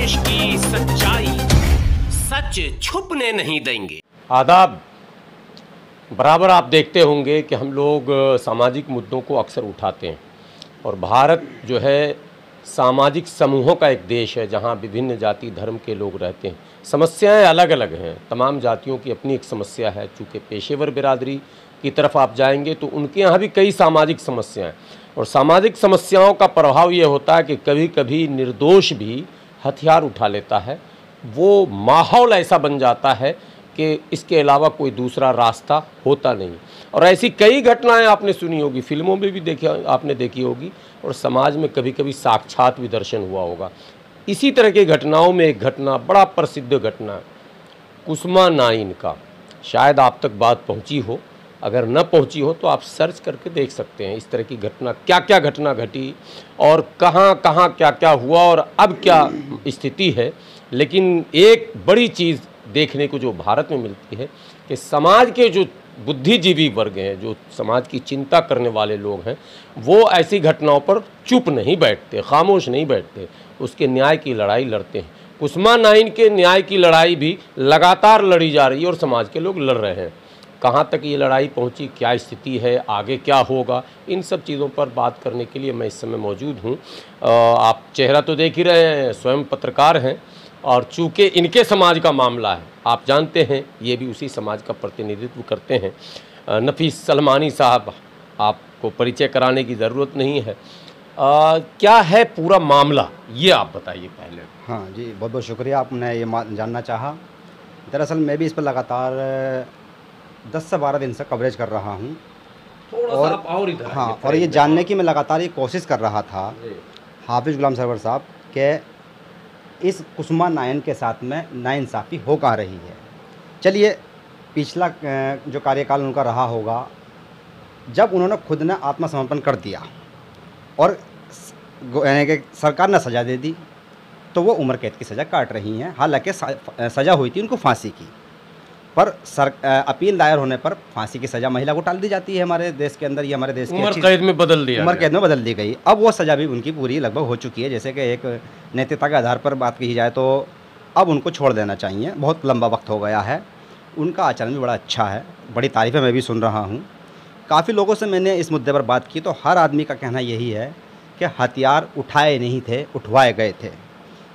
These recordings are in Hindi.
देश की सच्चाई सच छुपने नहीं देंगे। आदाब। बराबर आप देखते होंगे कि हम लोग सामाजिक मुद्दों को अक्सर उठाते हैं और भारत जो है सामाजिक समूहों का एक देश है जहां विभिन्न जाति धर्म के लोग रहते हैं। समस्याएं अलग अलग हैं, तमाम जातियों की अपनी एक समस्या है। चूँकि पेशेवर बिरादरी की तरफ आप जाएंगे तो उनके यहाँ भी कई सामाजिक समस्याएं, और सामाजिक समस्याओं का प्रभाव ये होता है कि कभी कभी निर्दोष भी हथियार उठा लेता है। वो माहौल ऐसा बन जाता है कि इसके अलावा कोई दूसरा रास्ता होता नहीं। और ऐसी कई घटनाएं आपने सुनी होगी, फिल्मों में भी आपने देखी होगी, और समाज में कभी कभी साक्षात भी दर्शन हुआ होगा। इसी तरह की घटनाओं में एक घटना, बड़ा प्रसिद्ध घटना, कुसुमा नाइन का, शायद आप तक बात पहुंची हो, अगर न पहुंची हो तो आप सर्च करके देख सकते हैं इस तरह की घटना, क्या क्या घटना घटी और कहां कहां क्या क्या हुआ और अब क्या स्थिति है। लेकिन एक बड़ी चीज़ देखने को जो भारत में मिलती है कि समाज के जो बुद्धिजीवी वर्ग हैं, जो समाज की चिंता करने वाले लोग हैं, वो ऐसी घटनाओं पर चुप नहीं बैठते, खामोश नहीं बैठते, उसके न्याय की लड़ाई लड़ते हैं। कुसुमा नाइन के न्याय की लड़ाई भी लगातार लड़ी जा रही है और समाज के लोग लड़ रहे हैं। कहाँ तक ये लड़ाई पहुँची, क्या स्थिति है, आगे क्या होगा, इन सब चीज़ों पर बात करने के लिए मैं इस समय मौजूद हूँ। आप चेहरा तो देख ही रहे हैं, स्वयं पत्रकार हैं, और चूँकि इनके समाज का मामला है, आप जानते हैं ये भी उसी समाज का प्रतिनिधित्व करते हैं। नफीस सलमानी साहब, आपको परिचय कराने की ज़रूरत नहीं है। क्या है पूरा मामला, ये आप बताइए पहले। हाँ जी, बहुत बहुत शुक्रिया, आपने ये जानना चाहा। दरअसल मैं भी इस पर लगातार 10 से 12 दिन से कवरेज कर रहा हूँ, और इधर हाँ, और ये जानने की मैं लगातार ये कोशिश कर रहा था हाफिज़ गुलाम सरवर साहब के इस कुसुमा नाइन के साथ में नाइंसाफ़ी हो कहाँ रही है। चलिए, पिछला जो कार्यकाल उनका रहा होगा, जब उन्होंने खुद ने आत्मसमर्पण कर दिया और यानी कि सरकार ने सज़ा दे दी, तो वो उम्र कैद की सज़ा काट रही हैं। हालांकि सज़ा हुई थी उनको फांसी की, पर अपील दायर होने पर फांसी की सज़ा महिला को टाल दी जाती है हमारे देश के अंदर। ये हमारे देश की उम्र कैद में बदल दिया, उम्र कैद में बदल दी गई। अब वो सज़ा भी उनकी पूरी लगभग हो चुकी है। जैसे कि एक नैतिकता के आधार पर बात की जाए तो अब उनको छोड़ देना चाहिए, बहुत लंबा वक्त हो गया है। उनका आचरण भी बड़ा अच्छा है, बड़ी तारीफ़ें मैं भी सुन रहा हूँ। काफ़ी लोगों से मैंने इस मुद्दे पर बात की तो हर आदमी का कहना यही है कि हथियार उठाए नहीं थे, उठवाए गए थे।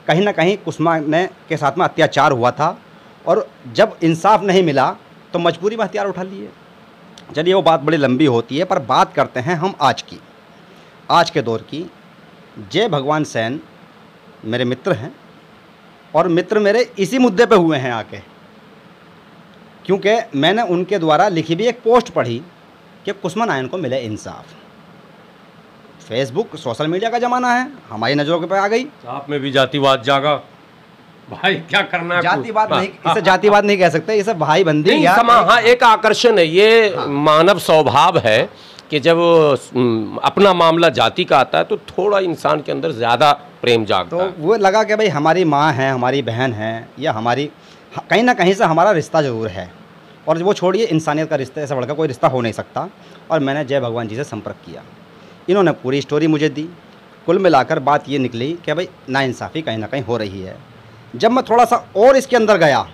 कहीं ना कहीं कुसुमा के साथ में अत्याचार हुआ था, और जब इंसाफ नहीं मिला तो मजबूरी में हथियार उठा लिए। चलिए, वो बात बड़ी लंबी होती है, पर बात करते हैं हम आज की, आज के दौर की। जय भगवान सैन मेरे मित्र हैं, और मित्र मेरे इसी मुद्दे पे हुए हैं आके, क्योंकि मैंने उनके द्वारा लिखी भी एक पोस्ट पढ़ी कि कुसुमा नाइन को मिले इंसाफ। फेसबुक, सोशल मीडिया का ज़माना है, हमारी नज़रों के पे आ गई। आप में भी जातिवाद जागा भाई, क्या करना है। जातिवाद नहीं, इसे जातिवाद नहीं कह सकते, इसे भाई बंदी या हाँ, एक आकर्षण है, ये हाँ। मानव स्वभाव है कि जब अपना मामला जाति का आता है तो थोड़ा इंसान के अंदर ज़्यादा प्रेम जागता है। तो वो लगा कि भाई हमारी माँ है, हमारी बहन है, या हमारी कहीं ना कहीं से हमारा रिश्ता ज़रूर है, और वो छोड़िए, इंसानियत का रिश्ते से बढ़कर कोई रिश्ता हो नहीं सकता। और मैंने जय भगवान जी से संपर्क किया, इन्होंने पूरी स्टोरी मुझे दी। कुल मिलाकर बात ये निकली कि भाई नाइंसाफ़ी कहीं ना कहीं हो रही है। जब मैं थोड़ा सा और इसके अंदर गया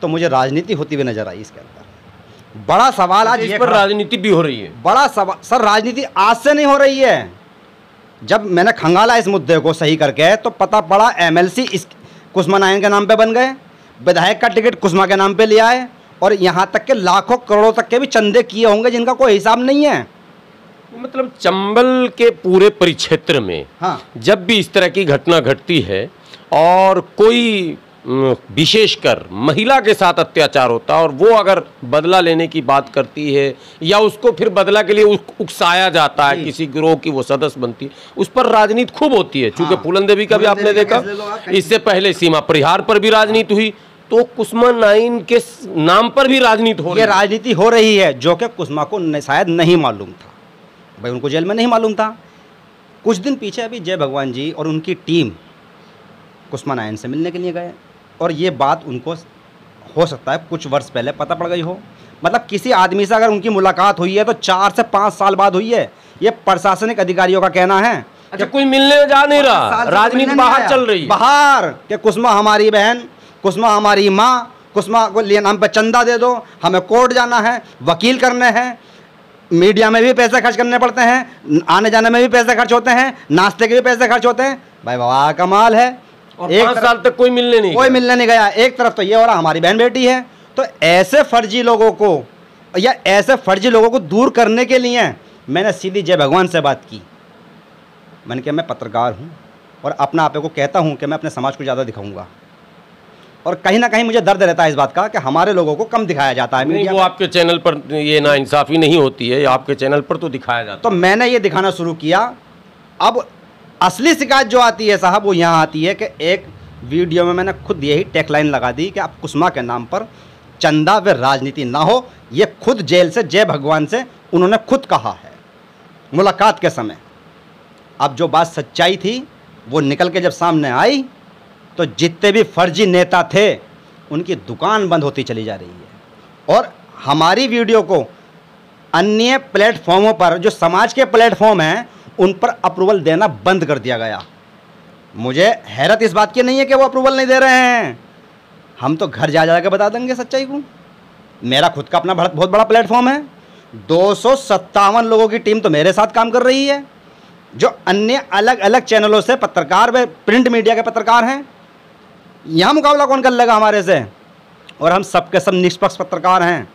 तो मुझे राजनीति होती हुई नज़र आई इसके अंदर। बड़ा सवाल आज ये, पर राजनीति भी हो रही है। बड़ा सवाल सर, राजनीति आज से नहीं हो रही है। जब मैंने खंगाला इस मुद्दे को सही करके तो पता पड़ा MLC इस कुसुमा नाइन के नाम पे बन गए, विधायक का टिकट कुसुमा के नाम पे लिया है, और यहाँ तक के लाखों करोड़ों तक के भी चंदे किए होंगे जिनका कोई हिसाब नहीं है। मतलब चंबल के पूरे परिक्षेत्र में हाँ, जब भी इस तरह की घटना घटती है और कोई विशेषकर महिला के साथ अत्याचार होता है और वो अगर बदला लेने की बात करती है या उसको फिर बदला के लिए उकसाया जाता है, किसी गिरोह की वो सदस्य बनती है, उस पर राजनीति खूब होती है। चूंकि फूलन देवी का भी आपने देखा, इससे पहले सीमा परिहार पर भी राजनीति हुई, तो कुसुमा नाइन के नाम पर भी राजनीति हो रही है। ये राजनीति हो रही है, जो कि कुसुमा को शायद नहीं मालूम था, भाई उनको जेल में नहीं मालूम था। कुछ दिन पीछे अभी जय भगवान जी और उनकी टीम कुसुमा नाइन से मिलने के लिए गए, और ये बात उनको हो सकता है कुछ वर्ष पहले पता पड़ गई हो। मतलब किसी आदमी से अगर उनकी मुलाकात हुई है तो 4 से 5 साल बाद हुई है, ये प्रशासनिक अधिकारियों का कहना है। अच्छा, कोई मिलने जा नहीं रहा, राजनीति बाहर चल रही है, बाहर कि कुसुमा हमारी बहन, कुसुमा हमारी माँ, कुसुमा को लिए हम पे चंदा दे दो, हमें कोर्ट जाना है, वकील करने हैं, मीडिया में भी पैसे खर्च करने पड़ते हैं, आने जाने में भी पैसे खर्च होते हैं, नाश्ते के भी पैसे खर्च होते हैं। भाई वाह कमाल है। और 5 साल तक कोई मिलने नहीं गया। एक तरफ तो ये हो रहा हमारी बहन बेटी है, तो ऐसे फर्जी लोगों को या ऐसे फर्जी लोगों को दूर करने के लिए मैंने सीधी जय भगवान से बात की। मैंने कहा मैं पत्रकार हूँ और अपना आप को कहता हूँ कि मैं अपने समाज को ज़्यादा दिखाऊंगा, और कहीं ना कहीं मुझे दर्द रहता है इस बात का कि हमारे लोगों को कम दिखाया जाता है मीडिया। वो आपके चैनल पर ये नाइंसाफ़ी नहीं होती है, आपके चैनल पर तो दिखाया जाता है। तो मैंने ये दिखाना शुरू किया। अब असली शिकायत जो आती है साहब वो यहाँ आती है कि एक वीडियो में मैंने खुद यही टैगलाइन लगा दी कि आप कुसुमा के नाम पर चंदा व राजनीति ना हो। ये खुद जेल से जय भगवान से उन्होंने खुद कहा है मुलाकात के समय। अब जो बात सच्चाई थी वो निकल के जब सामने आई तो जितने भी फर्जी नेता थे उनकी दुकान बंद होती चली जा रही है, और हमारी वीडियो को अन्य प्लेटफॉर्मों पर जो समाज के प्लेटफॉर्म हैं उन पर अप्रूवल देना बंद कर दिया गया। मुझे हैरत इस बात की नहीं है कि वो अप्रूवल नहीं दे रहे हैं, हम तो घर जा के बता देंगे सच्चाई को। मेरा खुद का अपना बहुत बड़ा प्लेटफॉर्म है, 257 लोगों की टीम तो मेरे साथ काम कर रही है, जो अन्य अलग अलग चैनलों से पत्रकार व प्रिंट मीडिया के पत्रकार हैं। यहाँ मुकाबला कौन कर लेगा हमारे से? और हम सब के सब निष्पक्ष पत्रकार हैं।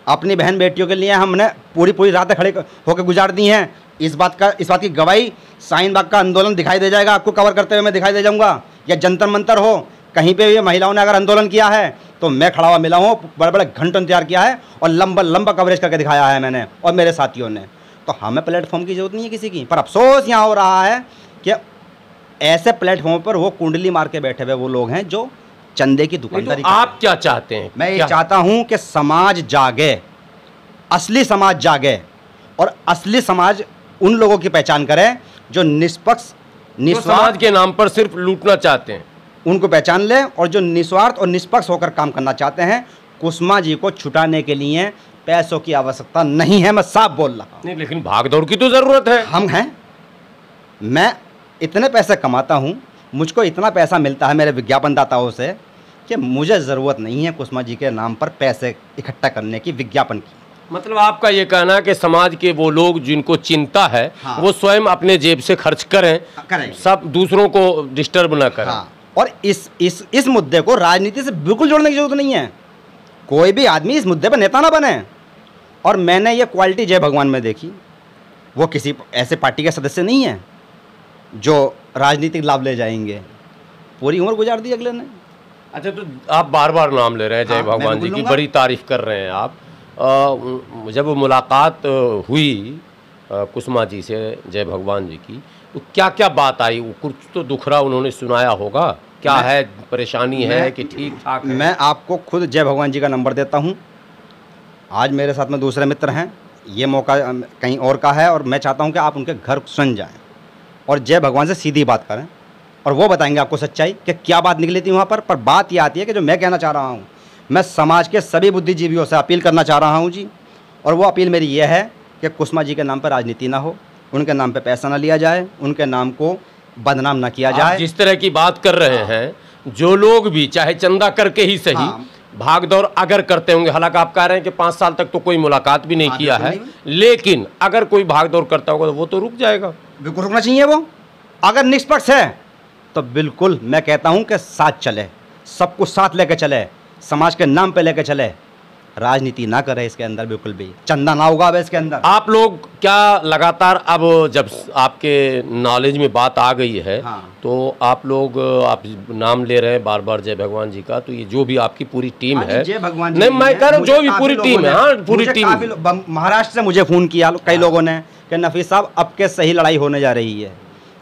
अपनी बहन बेटियों के लिए हमने पूरी रातें खड़े होकर गुजार दी हैं। इस बात की गवाही शाहीन बाग का आंदोलन दिखाई दे जाएगा, आपको कवर करते हुए मैं दिखाई दे जाऊँगा, या जंतर मंतर हो, कहीं पे भी महिलाओं ने अगर आंदोलन किया है तो मैं खड़ा हुआ मिला हूँ, बड़े बड़े घंटों तैयार किया है और लंबा कवरेज करके दिखाया है मैंने और मेरे साथियों ने। तो हमें प्लेटफॉर्म की जरूरत नहीं है किसी की, पर अफसोस यहाँ हो रहा है कि ऐसे प्लेटफॉर्म पर वो कुंडली मार के बैठे हुए वो लोग हैं जो चंदे की दुकानदारी। तो आप क्या चाहते हैं? मैं ये चाहता हूँ कि समाज जागे, असली समाज जागे, और असली समाज उन लोगों की पहचान करे जो निष्पक्ष समाज के नाम पर सिर्फ लूटना चाहते हैं, उनको पहचान ले, और जो निस्वार्थ और निष्पक्ष होकर काम करना चाहते हैं। कुसुमा जी को छुटाने के लिए पैसों की आवश्यकता नहीं है, मैं साफ बोल रहा हूँ। नहीं, लेकिन भागदौड़ की तो जरूरत है। हम हैं, मैं इतने पैसे कमाता हूँ, मुझको इतना पैसा मिलता है मेरे विज्ञापनदाताओं से कि मुझे ज़रूरत नहीं है कुसुमा जी के नाम पर पैसे इकट्ठा करने की, विज्ञापन की। मतलब आपका ये कहना है कि समाज के वो लोग जिनको चिंता है, हाँ, वो स्वयं अपने जेब से खर्च करें, सब दूसरों को डिस्टर्ब ना करें। हाँ, और इस मुद्दे को राजनीति से बिल्कुल जोड़ने की जरूरत नहीं है। कोई भी आदमी इस मुद्दे पर नेता ना बने। और मैंने ये क्वालिटी जय भगवान में देखी। वो किसी ऐसे पार्टी के सदस्य नहीं है जो राजनीतिक लाभ ले जाएंगे, पूरी उम्र गुजार दी अगले ने। अच्छा, तो आप बार बार नाम ले रहे हैं जय भगवान जी की, बड़ी तारीफ कर रहे हैं आप। जब मुलाकात हुई कुसुमा जी से जय भगवान जी की, तो क्या क्या बात आई? कुछ तो दुखरा उन्होंने सुनाया होगा, क्या है परेशानी है कि ठीक ठाक है? मैं आपको खुद जय भगवान जी का नंबर देता हूँ। आज मेरे साथ में दूसरे मित्र हैं, ये मौका कहीं और का है, और मैं चाहता हूँ कि आप उनके घर सुन जाएं और जय भगवान से सीधी बात करें, और वो बताएंगे आपको सच्चाई कि क्या बात निकली थी वहाँ पर बात ये आती है कि जो मैं कहना चाह रहा हूँ, मैं समाज के सभी बुद्धिजीवियों से अपील करना चाह रहा हूँ जी। और वो अपील मेरी ये है कि कुसुमा जी के नाम पर राजनीति ना हो, उनके नाम पे पैसा ना लिया जाए, उनके नाम को बदनाम ना किया जाए। जिस तरह की बात कर रहे हैं, जो लोग भी चाहे चंदा करके ही सही भागदौड़ अगर करते होंगे, हालांकि आप कह रहे हैं कि 5 साल तक तो कोई मुलाकात भी नहीं किया है, लेकिन अगर कोई भागदौड़ करता होगा तो वो तो रुक जाएगा। बिल्कुल रुकना चाहिए। वो अगर निष्पक्ष है तो बिल्कुल मैं कहता हूं कि साथ चले, सब कुछ साथ लेके चले, समाज के नाम पे लेके चले, राजनीति ना करे इसके अंदर, बिल्कुल भी चंदा ना होगा इसके अंदर। आप लोग क्या लगातार अब जब आपके नॉलेज में बात आ गई है, तो आप लोग आप नाम ले रहे हैं बार बार जय भगवान जी का, तो ये जो भी आपकी पूरी टीम है, जय भगवान नहीं मैं कह रहा हूँ जो भी पूरी टीम है, हाँ पूरी टीम, महाराष्ट्र से मुझे फ़ोन किया कई लोगों ने कि नफीस साहब अब के सही लड़ाई होने जा रही है,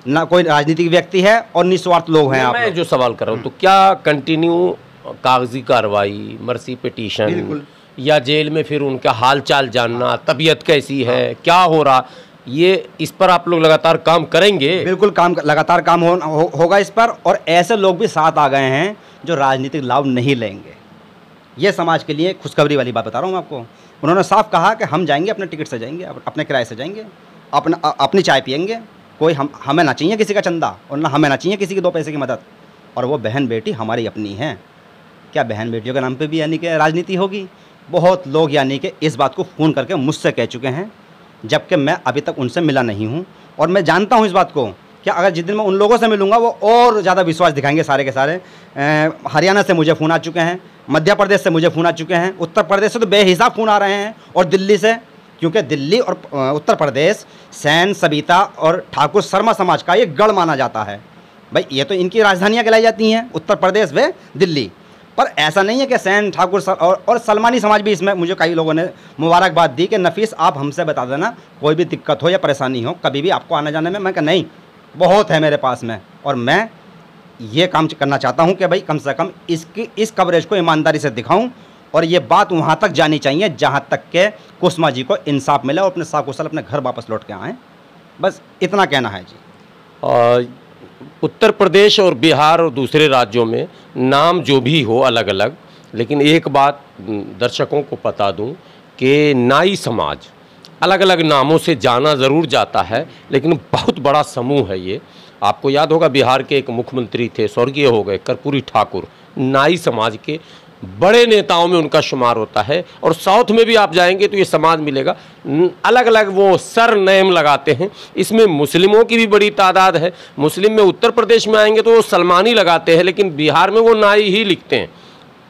ना कोई राजनीतिक व्यक्ति है और निस्वार्थ लोग हैं। मैं जो सवाल कर रहा हूँ, तो क्या कंटिन्यू कागजी कार्रवाई, मर्सी पिटीशन, या जेल में फिर उनका हाल चाल जानना, तबीयत कैसी है, क्या हो रहा, ये इस पर आप लोग लगातार काम करेंगे? बिल्कुल लगातार काम होगा इस पर। और ऐसे लोग भी साथ आ गए हैं जो राजनीतिक लाभ नहीं लेंगे। ये समाज के लिए खुशखबरी वाली बात बता रहा हूँ मैं आपको। उन्होंने साफ कहा कि हम जाएंगे, अपने टिकट से जाएंगे, अपने किराए से जाएंगे, अपनी चाय पियेंगे, कोई हमें ना चाहिए किसी का चंदा और ना हमें ना चाहिए किसी की 2 पैसे की मदद। और वो बहन बेटी हमारी अपनी हैं। क्या बहन बेटियों के नाम पे भी यानी कि राजनीति होगी? बहुत लोग यानी कि इस बात को फ़ोन करके मुझसे कह चुके हैं, जबकि मैं अभी तक उनसे मिला नहीं हूँ। और मैं जानता हूँ इस बात को कि अगर जिस दिन मैं उन लोगों से मिलूँगा वो और ज़्यादा विश्वास दिखाएंगे सारे के सारे। हरियाणा से मुझे फ़ोन आ चुके हैं, मध्य प्रदेश से मुझे फ़ोन आ चुके हैं, उत्तर प्रदेश से तो बेहिसाब फ़ोन आ रहे हैं, और दिल्ली से, क्योंकि दिल्ली और उत्तर प्रदेश सेन, सविता और ठाकुर शर्मा समाज का ये गढ़ माना जाता है। भाई ये तो इनकी राजधानियाँ कहलाई जाती हैं, उत्तर प्रदेश व दिल्ली। पर ऐसा नहीं है कि सेन, ठाकुर और सलमानी समाज भी इसमें मुझे कई लोगों ने मुबारकबाद दी कि नफीस आप हमसे बता देना कोई भी दिक्कत हो या परेशानी हो कभी भी आपको आने जाने में। मैं कहा नहीं, बहुत है मेरे पास में, और मैं ये काम करना चाहता हूँ कि भाई कम से कम इस कवरेज को ईमानदारी से दिखाऊँ, और ये बात वहाँ तक जानी चाहिए जहाँ तक के कुसुमा जी को इंसाफ मिले और अपने साकुशल अपने घर वापस लौट के आएँ। बस इतना कहना है जी। उत्तर प्रदेश और बिहार और दूसरे राज्यों में नाम जो भी हो अलग अलग, लेकिन एक बात दर्शकों को बता दूं कि नाई समाज अलग अलग नामों से जाना ज़रूर जाता है, लेकिन बहुत बड़ा समूह है ये। आपको याद होगा बिहार के एक मुख्यमंत्री थे, स्वर्गीय हो गए, कर्पूरी ठाकुर, नाई समाज के बड़े नेताओं में उनका शुमार होता है। और साउथ में भी आप जाएंगे तो ये समाज मिलेगा, अलग अलग वो सर नेम लगाते हैं। इसमें मुस्लिमों की भी बड़ी तादाद है। मुस्लिम में उत्तर प्रदेश में आएंगे तो वो सलमानी लगाते हैं, लेकिन बिहार में वो नाई ही लिखते हैं,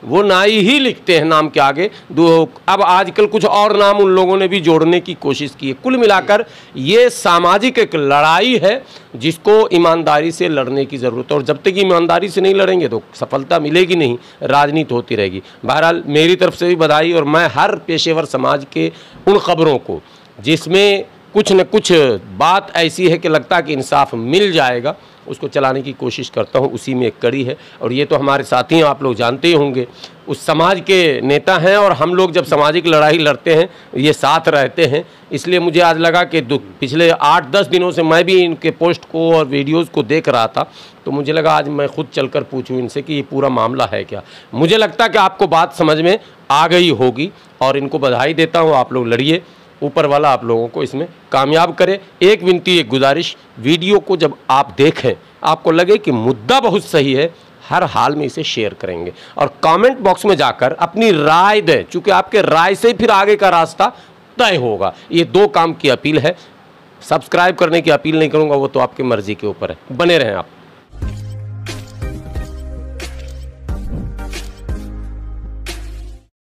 वो नाई ही लिखते हैं नाम के आगे। अब आजकल कुछ और नाम उन लोगों ने भी जोड़ने की कोशिश की है। कुल मिलाकर ये सामाजिक एक लड़ाई है जिसको ईमानदारी से लड़ने की ज़रूरत है, और जब तक ईमानदारी से नहीं लड़ेंगे तो सफलता मिलेगी नहीं, राजनीति होती रहेगी। बहरहाल मेरी तरफ से भी बधाई, और मैं हर पेशेवर समाज के उन खबरों को जिसमें कुछ न कुछ बात ऐसी है कि लगता है कि इंसाफ मिल जाएगा, उसको चलाने की कोशिश करता हूँ। उसी में एक कड़ी है, और ये तो हमारे साथी हैं, आप लोग जानते ही होंगे, उस समाज के नेता हैं। और हम लोग जब सामाजिक लड़ाई लड़ते हैं ये साथ रहते हैं। इसलिए मुझे आज लगा कि पिछले 8-10 दिनों से मैं भी इनके पोस्ट को और वीडियोज़ को देख रहा था, तो मुझे लगा आज मैं खुद चलकर पूछूं इनसे कि ये पूरा मामला है क्या। मुझे लगता है कि आपको बात समझ में आ गई होगी, और इनको बधाई देता हूँ। आप लोग लड़िए, ऊपर वाला आप लोगों को इसमें कामयाब करे। एक विनती, एक गुजारिश, वीडियो को जब आप देखें आपको लगे कि मुद्दा बहुत सही है, हर हाल में इसे शेयर करेंगे, और कमेंट बॉक्स में जाकर अपनी राय दें, चूँकि आपके राय से फिर आगे का रास्ता तय होगा। ये 2 काम की अपील है। सब्सक्राइब करने की अपील नहीं करूँगा, वो तो आपकी मर्जी के ऊपर है। बने रहें आप।